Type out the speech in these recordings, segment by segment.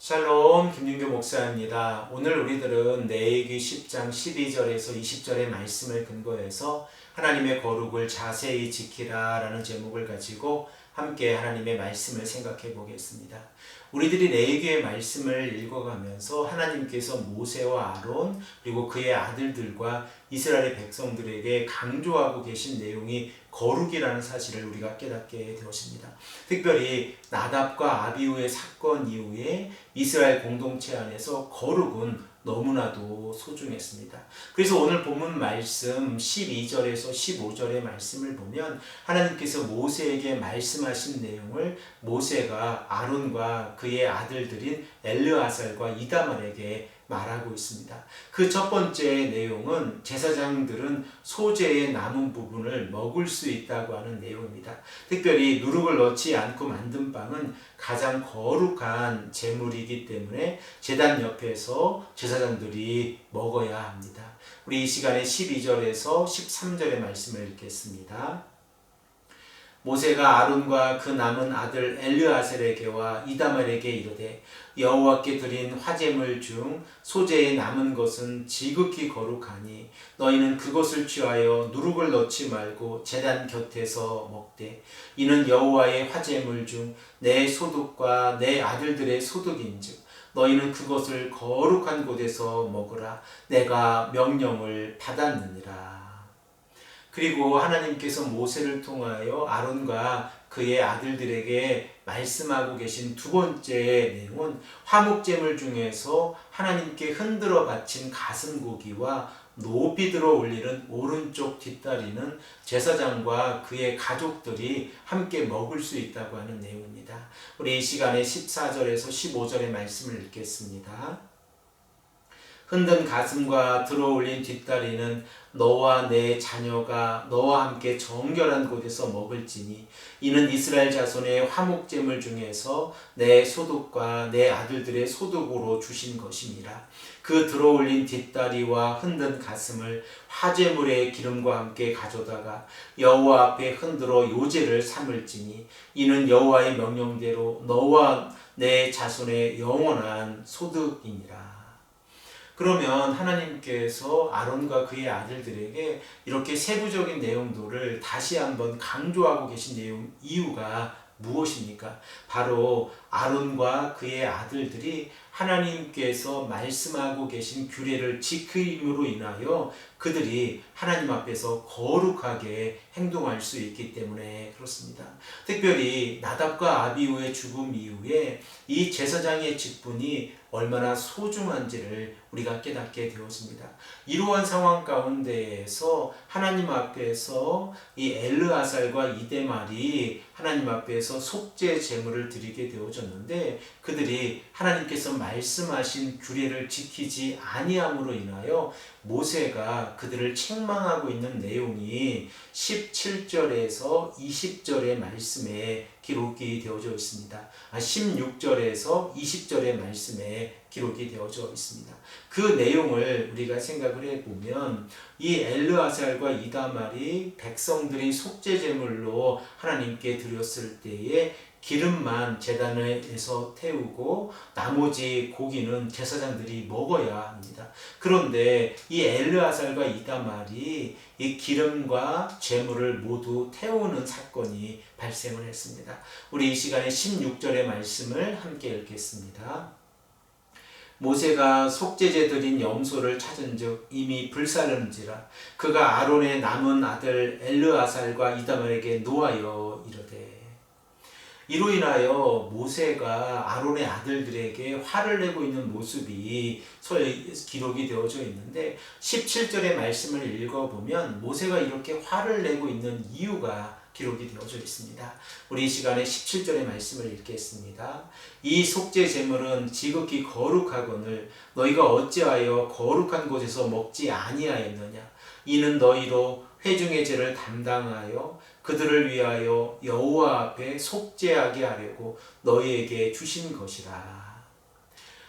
샬롬, 김윤교 목사입니다. 오늘 우리들은 레위기 10장 12절에서 20절의 말씀을 근거해서 하나님의 거룩을 자세히 지키라 라는 제목을 가지고 함께 하나님의 말씀을 생각해 보겠습니다. 우리들이 레위기의 말씀을 읽어가면서 하나님께서 모세와 아론 그리고 그의 아들들과 이스라엘의 백성들에게 강조하고 계신 내용이 거룩이라는 사실을 우리가 깨닫게 되었습니다. 특별히 나답과 아비후의 사건 이후에 이스라엘 공동체 안에서 거룩은 너무나도 소중했습니다. 그래서 오늘 본문 말씀 12절에서 15절의 말씀을 보면 하나님께서 모세에게 말씀하신 내용을 모세가 아론과 그의 아들들인 엘르아살과 이다말에게 말하고 있습니다. 그 첫 번째 내용은 제사장들은 소재의 남은 부분을 먹을 수 있다고 하는 내용입니다. 특별히 누룩을 넣지 않고 만든 빵은 가장 거룩한 제물이기 때문에 제단 옆에서 제사장들이 먹어야 합니다. 우리 이 시간에 12절에서 13절의 말씀을 읽겠습니다. 모세가 아론과 그 남은 아들 엘르아셀에게와 이다말에게 이르되 여호와께 드린 화제물 중 소재에 남은 것은 지극히 거룩하니 너희는 그것을 취하여 누룩을 넣지 말고 제단 곁에서 먹되 이는 여호와의 화제물 중 내 소득과 내 아들들의 소득인즉 너희는 그것을 거룩한 곳에서 먹으라 내가 명령을 받았느니라. 그리고 하나님께서 모세를 통하여 아론과 그의 아들들에게 말씀하고 계신 두 번째 내용은 화목제물 중에서 하나님께 흔들어 바친 가슴고기와 높이 들어 올리는 오른쪽 뒷다리는 제사장과 그의 가족들이 함께 먹을 수 있다고 하는 내용입니다. 우리 이 시간에 14절에서 15절의 말씀을 읽겠습니다. 흔든 가슴과 들어 올린 뒷다리는 너와 내 자녀가 너와 함께 정결한 곳에서 먹을지니 이는 이스라엘 자손의 화목제물 중에서 내 소득과 내 아들들의 소득으로 주신 것임이라. 그 들어 올린 뒷다리와 흔든 가슴을 화제물의 기름과 함께 가져다가 여호와 앞에 흔들어 요제를 삼을지니 이는 여호와의 명령대로 너와 내 자손의 영원한 소득이니라. 그러면 하나님께서 아론과 그의 아들들에게 이렇게 세부적인 내용들을 다시 한번 강조하고 계신 내용 이유가 무엇입니까? 바로 아론과 그의 아들들이 하나님께서 말씀하고 계신 규례를 지킴으로 인하여 그들이 하나님 앞에서 거룩하게 행동할 수 있기 때문에 그렇습니다. 특별히 나답과 아비후의 죽음 이후에 이 제사장의 직분이 얼마나 소중한지를 우리가 깨닫게 되었습니다. 이러한 상황 가운데에서 하나님 앞에서 이 엘르아살과 이데말이 하나님 앞에서 속죄 제물을 드리게 되어졌는데 그들이 하나님께서 말씀하신 규례를 지키지 아니함으로 인하여 모세가 그들을 책망하고 있는 내용이 17절에서 20절의 말씀에 기록이 되어져 있습니다. 16절에서 20절의 말씀에 기록이 되어져 있습니다. 그 내용을 우리가 생각을 해보면 이 엘르아살과 이다말이 백성들이 속죄제물로 하나님께 드렸을 때에 기름만 제단에서 태우고 나머지 고기는 제사장들이 먹어야 합니다. 그런데 이 엘르아살과 이다말이 이 기름과 제물을 모두 태우는 사건이 발생을 했습니다. 우리 이 시간에 16절의 말씀을 함께 읽겠습니다. 모세가 속죄제 드린 염소를 찾은즉 이미 불사른지라 그가 아론의 남은 아들 엘르아살과 이다말에게 노하여 이르되. 이로 인하여 모세가 아론의 아들들에게 화를 내고 있는 모습이 기록이 되어져 있는데 17절의 말씀을 읽어보면 모세가 이렇게 화를 내고 있는 이유가 기록이 되어져 있습니다. 우리 이 시간에 17절의 말씀을 읽겠습니다. 이 속죄 제물은 지극히 거룩하거늘 너희가 어찌하여 거룩한 곳에서 먹지 아니하였느냐. 이는 너희로 회중의 죄를 담당하여 그들을 위하여 여호와 앞에 속죄하게 하려고 너희에게 주신 것이라.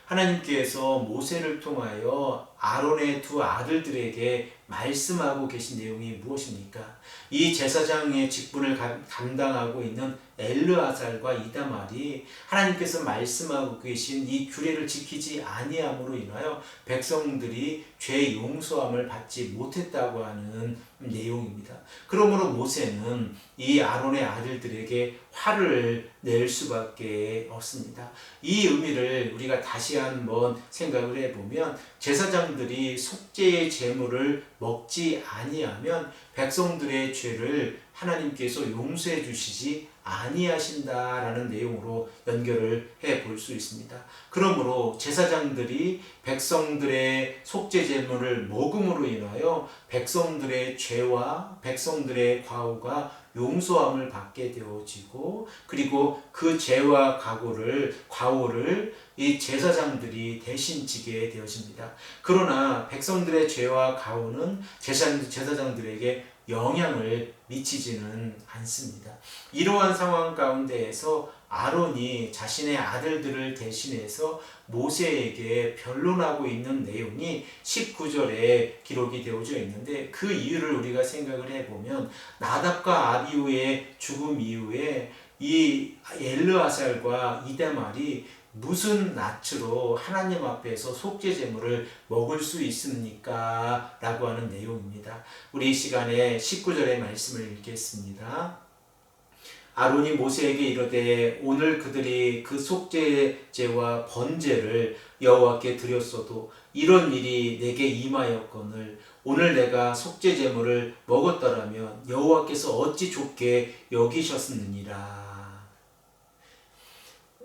하나님께서 모세를 통하여 아론의 두 아들들에게 말씀하고 계신 내용이 무엇입니까? 이 제사장의 직분을 감당하고 있는 엘르아살과 이다말이 하나님께서 말씀하고 계신 이 규례를 지키지 아니함으로 인하여 백성들이 죄 용서함을 받지 못했다고 하는 내용입니다. 그러므로 모세는 이 아론의 아들들에게 화를 낼 수밖에 없습니다. 이 의미를 우리가 다시 한번 생각을 해보면 제사장들이 속죄의 제물을 먹지 아니하면 백성들의 죄를 하나님께서 용서해 주시지 아니하신다라는 내용으로 연결을 해 볼 수 있습니다. 그러므로 제사장들이 백성들의 속죄 제물을 먹음으로 인하여 백성들의 죄와 백성들의 과오가 용서함을 받게 되어지고, 그리고 그 죄와 과오를 이 제사장들이 대신 지게 되어집니다. 그러나 백성들의 죄와 과오는 제사장들에게 영향을 미치지는 않습니다. 이러한 상황 가운데에서 아론이 자신의 아들들을 대신해서 모세에게 변론하고 있는 내용이 19절에 기록이 되어져 있는데, 그 이유를 우리가 생각을 해보면 나답과 아비후의 죽음 이후에 이 엘르아살과 이다말이 무슨 낯으로 하나님 앞에서 속죄 제물을 먹을 수 있습니까? 라고 하는 내용입니다. 우리 이 시간에 19절의 말씀을 읽겠습니다. 아론이 모세에게 이르되 오늘 그들이 그 속죄제와 번제를 여호와께 드렸어도 이런 일이 내게 임하였거늘 오늘 내가 속죄 제물을 먹었더라면 여호와께서 어찌 좋게 여기셨느니라.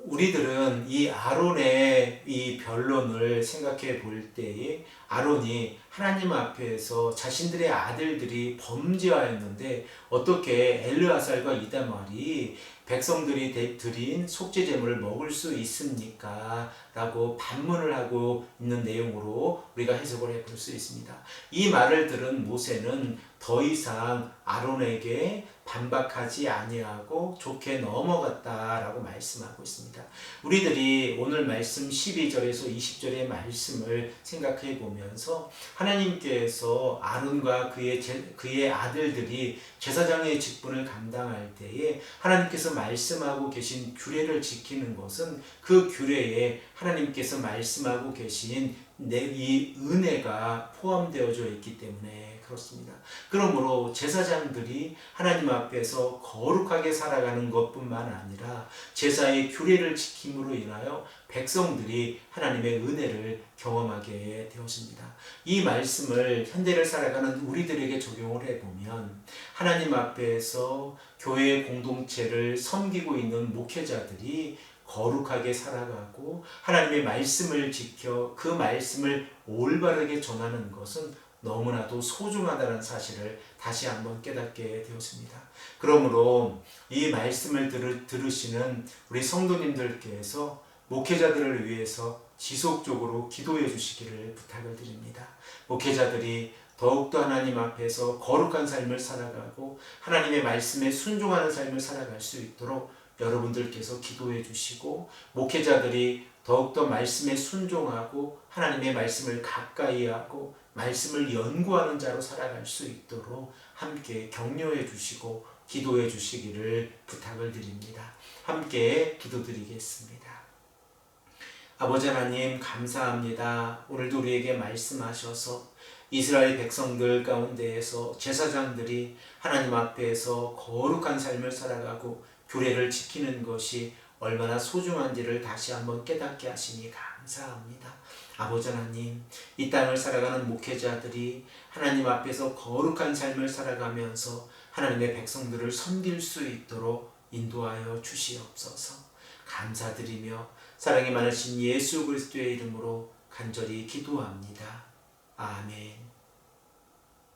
우리들은 이 아론의 이 변론을 생각해 볼 때에 아론이 하나님 앞에서 자신들의 아들들이 범죄하였는데 어떻게 엘르아살과 이다말이 백성들이 드린 속죄 제물을 먹을 수 있습니까? 라고 반문을 하고 있는 내용으로 우리가 해석을 해볼 수 있습니다. 이 말을 들은 모세는 더 이상 아론에게 반박하지 아니하고 좋게 넘어갔다라고 말씀하고 있습니다. 우리들이 오늘 말씀 12절에서 20절의 말씀을 생각해 보면서 하나님께서 아론과 그의 아들들이 제사장의 직분을 감당할 때에 하나님께서 말씀하고 계신 규례를 지키는 것은 그 규례에 하나님께서 말씀하고 계신 이 은혜가 포함되어져 있기 때문에 그렇습니다. 그러므로 제사장들이 하나님 앞에서 거룩하게 살아가는 것뿐만 아니라 제사의 규례를 지킴으로 인하여 백성들이 하나님의 은혜를 경험하게 되었습니다. 이 말씀을 현대를 살아가는 우리들에게 적용을 해보면 하나님 앞에서 교회 공동체를 섬기고 있는 목회자들이 거룩하게 살아가고 하나님의 말씀을 지켜 그 말씀을 올바르게 전하는 것은 너무나도 소중하다는 사실을 다시 한번 깨닫게 되었습니다. 그러므로 이 말씀을 들으시는 우리 성도님들께서 목회자들을 위해서 지속적으로 기도해 주시기를 부탁을 드립니다. 목회자들이 더욱더 하나님 앞에서 거룩한 삶을 살아가고 하나님의 말씀에 순종하는 삶을 살아갈 수 있도록 여러분들께서 기도해 주시고, 목회자들이 더욱더 말씀에 순종하고 하나님의 말씀을 가까이 하고 말씀을 연구하는 자로 살아갈 수 있도록 함께 격려해 주시고 기도해 주시기를 부탁을 드립니다. 함께 기도드리겠습니다. 아버지 하나님 감사합니다. 오늘도 우리에게 말씀하셔서 이스라엘 백성들 가운데에서 제사장들이 하나님 앞에서 거룩한 삶을 살아가고 규례를 지키는 것이 얼마나 소중한지를 다시 한번 깨닫게 하시니 감사합니다. 아버지 하나님, 이 땅을 살아가는 목회자들이 하나님 앞에서 거룩한 삶을 살아가면서 하나님의 백성들을 섬길 수 있도록 인도하여 주시옵소서. 감사드리며 사랑이 많으신 예수 그리스도의 이름으로 간절히 기도합니다. 아멘.